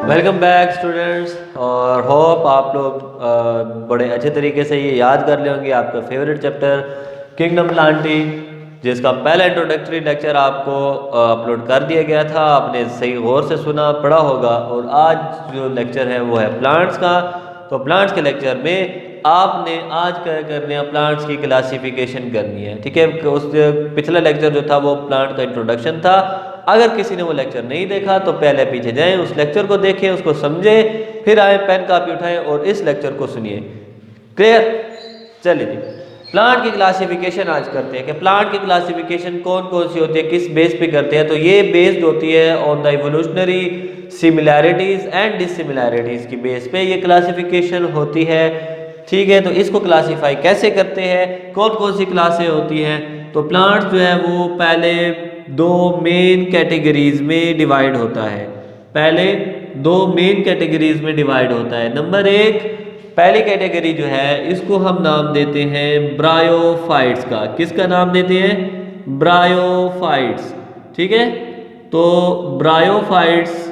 Welcome back students. और hope आप लोग बड़े अच्छे तरीके से ये याद कर लेंगे आपका फेवरेट चैप्टर किंगडम प्लांटिंग, जिसका पहला इंट्रोडक्टरी लेक्चर आपको अपलोड कर दिया गया था। आपने सही गौर से सुना पढ़ा होगा। और आज जो लेक्चर है वो है प्लांट्स का। तो प्लांट्स के लेक्चर में आपने आज क्या करने हैं, प्लांट्स की क्लासिफिकेशन करनी है। ठीक है, उस पिछला लेक्चर जो था वो प्लांट का इंट्रोडक्शन था। अगर किसी ने वो लेक्चर नहीं देखा तो पहले पीछे जाएं, उस लेक्चर को देखें, उसको समझें, फिर आए पेन कापी उठाएं और इस लेक्चर को सुनिए। क्लियर? चलिए जी, प्लांट की क्लासिफिकेशन आज करते हैं कि प्लांट की क्लासिफिकेशन कौन कौन सी होती है, किस बेस पे करते हैं। तो ये बेस्ड होती है on the evolutionary similarities and dissimilarities की बेस पे ये क्लासिफिकेशन होती है। ठीक है, तो इसको क्लासीफाई कैसे करते हैं, कौन कौन सी क्लासें होती हैं। तो प्लांट जो है वो पहले दो मेन कैटेगरीज में डिवाइड होता है। पहले दो मेन कैटेगरीज में डिवाइड होता है। नंबर एक, पहली कैटेगरी जो है इसको हम नाम देते हैं ब्रायोफाइट्स का। किसका नाम देते हैं? ब्रायोफाइट्स। ठीक है, तो ब्रायोफाइट्स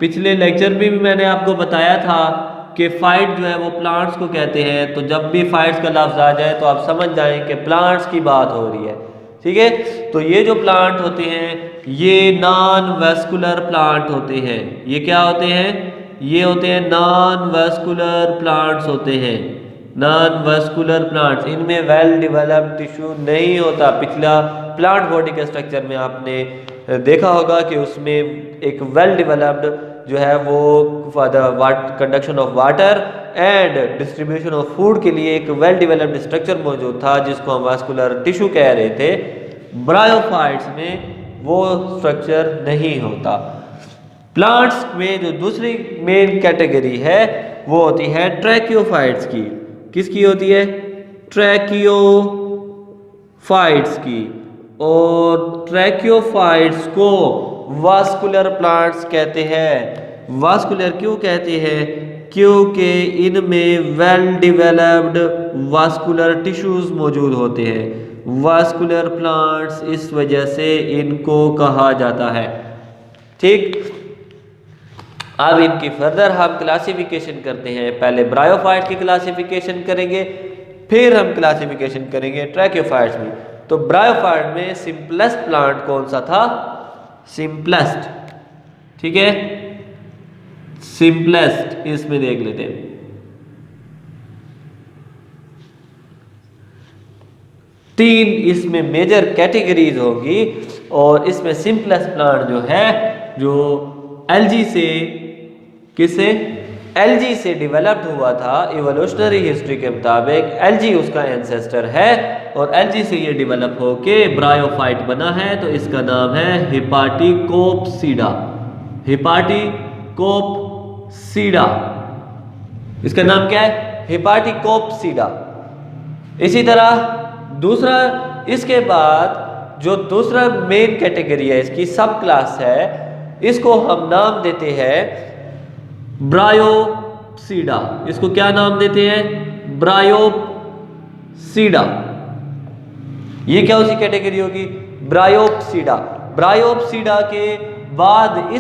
पिछले लेक्चर में भी मैंने आपको बताया था कि फाइट जो है वो प्लांट्स को कहते हैं। तो जब भी फाइट्स का लफ्ज आ जाए तो आप समझ जाएं कि प्लांट्स की बात हो रही है। ठीक है, तो ये जो प्लांट होते हैं ये नॉन वेस्कुलर प्लांट होते हैं। ये क्या होते हैं? ये होते हैं नॉन वेस्कुलर प्लांट्स होते हैं। नॉन वेस्कुलर प्लांट्स, इनमें वेल डिवेलप्ड टिश्यू नहीं होता। पिछला प्लांट बॉडी के स्ट्रक्चर में आपने देखा होगा कि उसमें एक वेल डिवेलप्ड जो है वो conduction of water and distribution of food के लिए एक वेल डिवेलप्ड स्ट्रक्चर मौजूद था, जिसको हम वास्कुलर टिश्यू कह रहे थे। ब्रायोफाइट्स में वो स्ट्रक्चर नहीं होता। प्लांट्स में जो दूसरी मेन कैटेगरी है वो होती है ट्रैकियोफाइट्स की। किसकी होती है? ट्रैकियोफाइट्स की। और ट्रैकियोफाइट्स को वास्कुलर प्लांट्स कहते हैं। वास्कुलर क्यों कहते हैं? क्योंकि इनमें वेल डिवेलप्ड वास्कुलर टिश्यूज मौजूद होते हैं। वास्कुलर प्लांट्स इस वजह से इनको कहा जाता है। ठीक, अब इनकी फर्दर हम क्लासिफिकेशन करते हैं। पहले ब्रायोफाइट की क्लासिफिकेशन करेंगे, फिर हम क्लासिफिकेशन करेंगे ट्रैकियोफाइट्स में। तो ब्रायोफाइट में सिंपलेस्ट प्लांट कौन सा था? सिंपलेस्ट। ठीक है, सिंपलेस्ट इसमें देख लेते हैं। तीन इसमें मेजर कैटेगरीज होगी और इसमें सिंपलेस्ट प्लांट जो है जो एलजी से, किससे? एलजी से डेवलप्ड हुआ था। इवोल्यूशनरी हिस्ट्री के मुताबिक एलजी उसका एंसेस्टर है और एलजी से ये डेवलप होके ब्रायोफाइट बना है। तो इसका नाम है हिपाटिकोप्सिडा। हिपाटिकोप्सिडा, इसका नाम क्या है? हिपाटिकोप्सिडा। इसी तरह दूसरा, इसके बाद जो दूसरा मेन कैटेगरी है, इसकी सब क्लास है, इसको हम नाम देते हैं ब्रायोप्सिडा। इसको क्या नाम देते हैं? ब्रायोप्सिडा। ये क्या उसी कैटेगरी होगी? ब्रायोप्सिडा। ब्रायोप्सिडा के बाद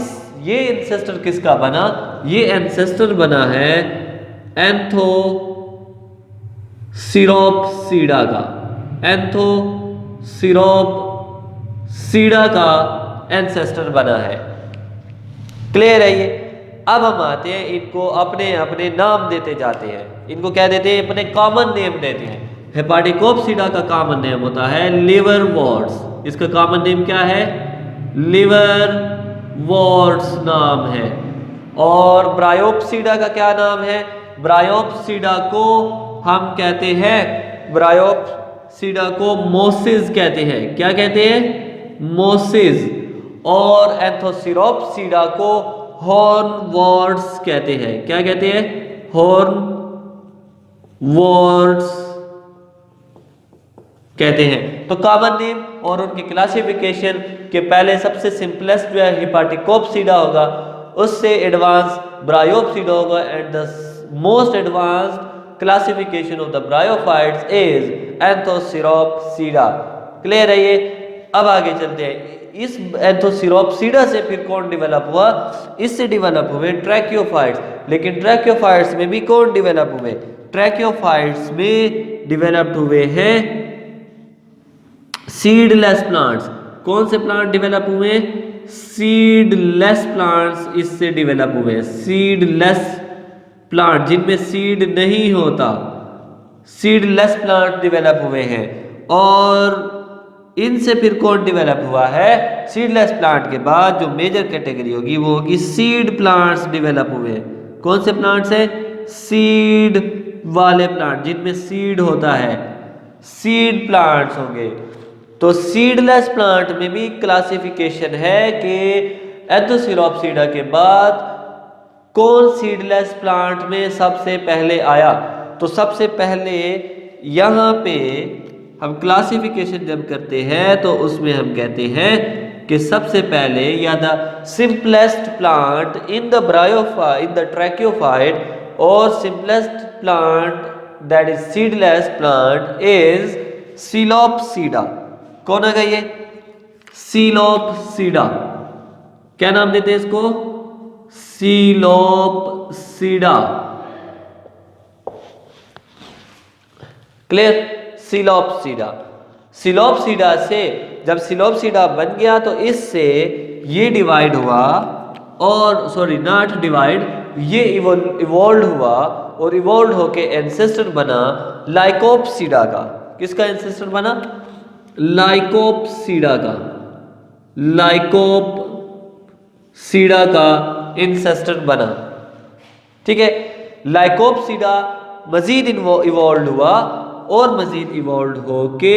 ये एंसेस्टर किसका बना? ये एंसेस्टर बना है एंथोसिरोप्सिडा का। एंथोसिरोप्सिडा का एंसेस्टर बना है। क्लियर है ये? अब हम आते हैं, इनको अपने अपने नाम देते जाते हैं। इनको क्या देते हैं? अपने कॉमन नेम देते हैं। हेपाटिकोप्सिडा का कॉमन नेम होता है लिवरवॉर्ट्स। इसका कॉमन नेम क्या है? लिवरवॉर्ट्स नाम है। और ब्रायोप्सिडा का क्या नाम है? ब्रायोप्सिडा को हम कहते हैं, ब्रायोप्सिडा को मोसिस कहते हैं। क्या कहते हैं? मोसिस। और एंथोसिरोप्सिडा को हॉर्नवॉर्ट्स कहते हैं। क्या कहते हैं? हॉर्नवॉर्ट्स कहते हैं। तो कॉमन नेम और उनकी क्लासिफिकेशन के पहले सबसे सिंपलेस्ट जो है हिपाटिकोप्सिडा होगा, उससे एडवांस ब्रायोप्सिडा होगा and the most advanced classification of the bryophytes is Anthoceropsida. Clear है ये? अब आगे चलते हैं, इस एंथोसिरोप्सिडा से फिर कौन डेवलप हुआ? इससे डेवलप हुए ट्रैकियोफाइट्स। लेकिन ट्रैकियोफाइट्स में भी कौन डेवलप हुए? ट्रैकियोफाइट्स में डेवलप्ड हुए हैं सीडलेस प्लांट्स। कौन से प्लांट डेवलप हुए? सीडलेस प्लांट्स इससे डेवलप हुए। सीडलेस प्लांट जिनमें सीड नहीं होता, सीडलेस प्लांट डेवलप हुए हैं। और इनसे फिर कौन डेवलप हुआ है? सीडलेस प्लांट के बाद जो मेजर कैटेगरी होगी वो होगी सीड प्लांट्स डेवलप हुए हैं। कौन से प्लांट्स हैं? सीड वाले प्लांट जिनमें सीड होता है, सीड प्लांट्स होंगे। तो सीडलेस प्लांट में भी क्लासिफिकेशन है कि एंथोसिरोप्सिडा के बाद कौन सीडलेस प्लांट में सबसे पहले आया। तो सबसे पहले यहाँ पे हम क्लासिफिकेशन जब करते हैं तो उसमें हम कहते हैं कि सबसे पहले या the simplest plant in the tracheophyte और simplest plant that is seedless plant is Psilopsida. कौन है ये? सिलोपसीडा। क्या नाम देते हैं इसको? सिलोपसीडा। क्लियर? सिलोपसीडा। सिलोपसीडा से जब सिलोपसीडा बन गया तो इससे ये डिवाइड हुआ, और सॉरी नॉट डिवाइड, ये इवॉल्व हुआ और इवॉल्व होके एंसेस्टर बना लाइकोपसीडा का। किसका एंसेस्टर बना? लाइकोपसीडा का। लाइकोपसीडा का एंसेस्टर बना। ठीक है, लाइकोपसीडा मजीद इवॉल्व हुआ और मजीद इवॉल्व होके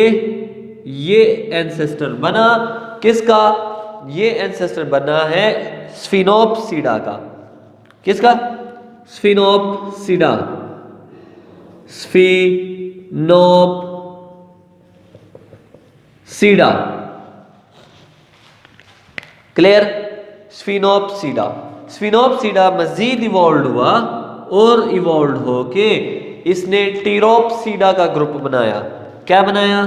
ये एंसेस्टर बना। किसका? ये एंसेस्टर बना है स्फिनोपसीडा का। किसका? स्फिनोपसीडा। स्फिनोपसीडा। क्लियर? स्फिनोपसीडा। स्फिनोपसीडा मजीद इवॉल्व हुआ और इवॉल्व होके इसने टीरोपसीडा का ग्रुप बनाया। क्या बनाया?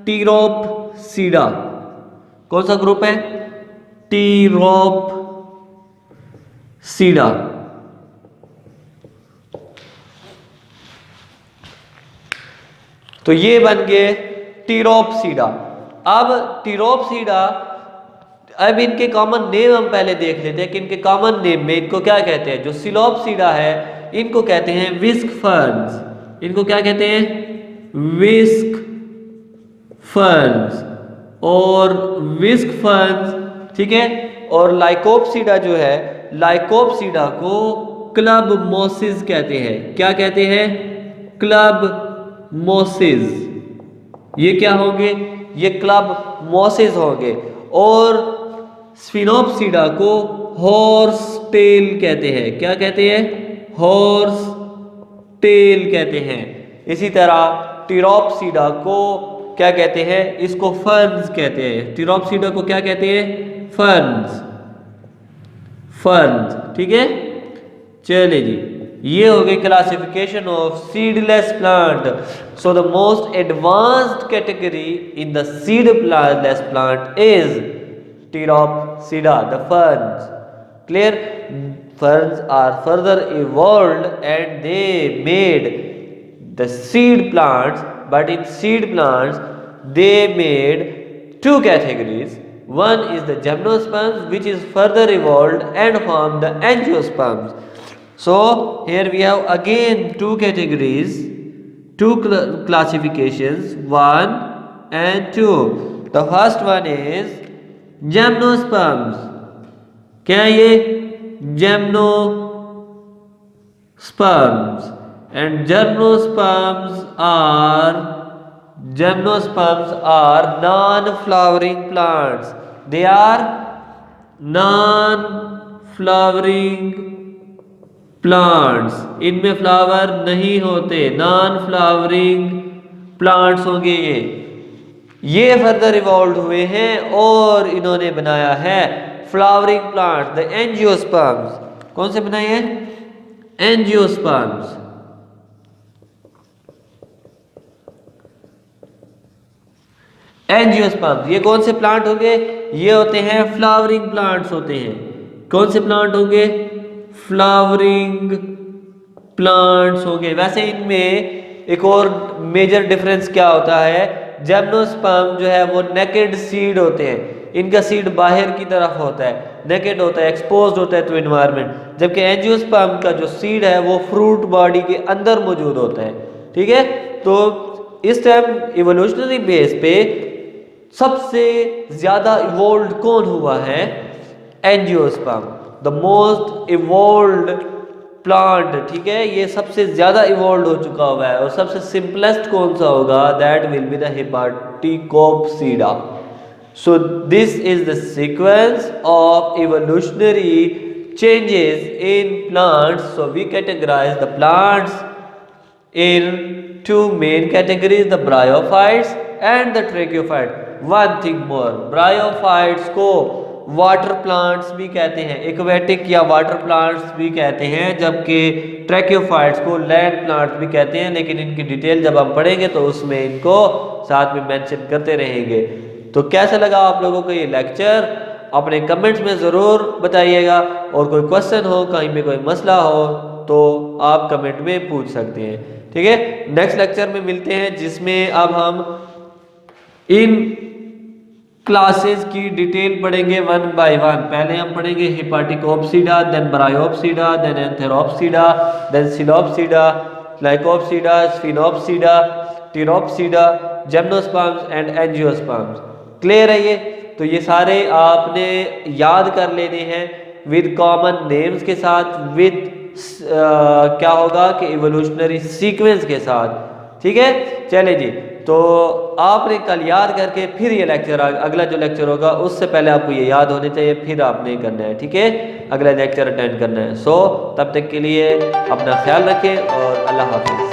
टीरोपसीडा। कौन सा ग्रुप है? टीरोपसीडा। तो ये बन गए टीरोपसीडा। अब टीरोपसीडा, अब इनके कॉमन नेम हम पहले देख लेते हैं कि इनके कॉमन नेम में इनको क्या कहते हैं। जो सिलोपसीडा है इनको कहते हैं विस्क फर्न्स। इनको क्या कहते हैं? विस्क फर्न्स। और विस्क फर्न्स, ठीक है। और लाइकोपसीडा जो है, लाइकोपसीडा को क्लब मोसिस कहते हैं। क्या कहते हैं? क्लब मोसिस। ये क्या होंगे? ये क्लब मोसिस होंगे। और स्फिनोपसीडा को हॉर्स टेल कहते हैं। क्या कहते हैं? हॉर्स टेल कहते हैं। इसी तरह टीरोपसीडा को क्या कहते हैं? इसको फर्न्स कहते हैं। टीरोपसीडा को क्या कहते हैं? फर्न्स। फर्न्स, ठीक है। चलिए जी, ये हो गई classification of seedless plant. So the most advanced category in the seedless plant is Pteropsida, the ferns. Clear? Ferns are further evolved and they made the seed plants, but in seed plants they made two categories. One is the gymnosperms, which is further evolved and formed the angiosperms. So here we have again two categories, two classifications, 1 and 2. The first one is gymnosperms. क्या है ये? Gymnosperms. And gymnosperms are non-flowering plants. They are non-flowering plants. इनमें flower नहीं होते, non-flowering plants होंगे ये further evolve हुए हैं और इन्होंने बनाया है फ्लावरिंग प्लांट, द एंजियोस्पर्म्स। कौन से बनाए हैं? एंजियोस्पर्म्स। एंजियोस्पर्म्स ये कौन से प्लांट होंगे? ये होते हैं फ्लावरिंग प्लांट्स होते हैं। कौन से प्लांट होंगे? फ्लावरिंग प्लांट्स होंगे। वैसे इनमें एक और मेजर डिफरेंस क्या होता है, जिम्नोस्पर्म जो है वो नेकेड सीड होते हैं, इनका सीड बाहर की तरफ होता है, नेकेड होता है, एक्सपोज्ड होता है टू एनवायरनमेंट, जबकि एंजियोस्पर्म का जो सीड है वो फ्रूट बॉडी के अंदर मौजूद होता है। ठीक है, तो इस टाइम इवोल्यूशनरी बेस पे सबसे ज्यादा इवोल्व कौन हुआ है? Angiosperm, the most evolve plant. ठीक है, ये सबसे ज्यादा इवोल्व हो चुका हुआ है। और सबसे सिंपलेस्ट कौन सा होगा? That will be the Hepaticopsida. So this is the sequence of evolutionary changes in plants. So we categorize the plants in two main categories, the bryophytes and the tracheophytes. One thing more, bryophytes को water plants भी कहते हैं, aquatic या water plants भी कहते हैं, जबकि ट्रैकियोफाइट्स को लैंड प्लांट्स भी कहते हैं। लेकिन इनकी डिटेल जब हम पढ़ेंगे तो उसमें इनको साथ में मेंशन करते रहेंगे। तो कैसा लगा आप लोगों को ये लेक्चर? अपने कमेंट्स में ज़रूर बताइएगा, और कोई क्वेश्चन हो, कहीं पे कोई मसला हो तो आप कमेंट में पूछ सकते हैं। ठीक है, नेक्स्ट लेक्चर में मिलते हैं, जिसमें अब हम इन क्लासेस की डिटेल पढ़ेंगे वन बाय वन। पहले हम पढ़ेंगे Hepaticopsida, then Bryopsida, then Anthoceropsida, then Psilopsida, Lycopsida, Sphenopsida, Pteropsida, gymnosperms and angiosperms. Clear है ये? तो ये सारे आपने याद कर लेने हैं विद कॉमन नेम्स के साथ, विद क्या होगा कि इवोल्यूशनरी सीक्वेंस के साथ। ठीक है, चले जी। तो आपने कल याद करके फिर ये लेक्चर, अगला जो लेक्चर होगा उससे पहले आपको ये याद होने चाहिए, फिर आपने करना है। ठीक है, अगला लेक्चर अटेंड करना है। सो तब तक के लिए अपना ख्याल रखें और अल्लाह हाफिज़।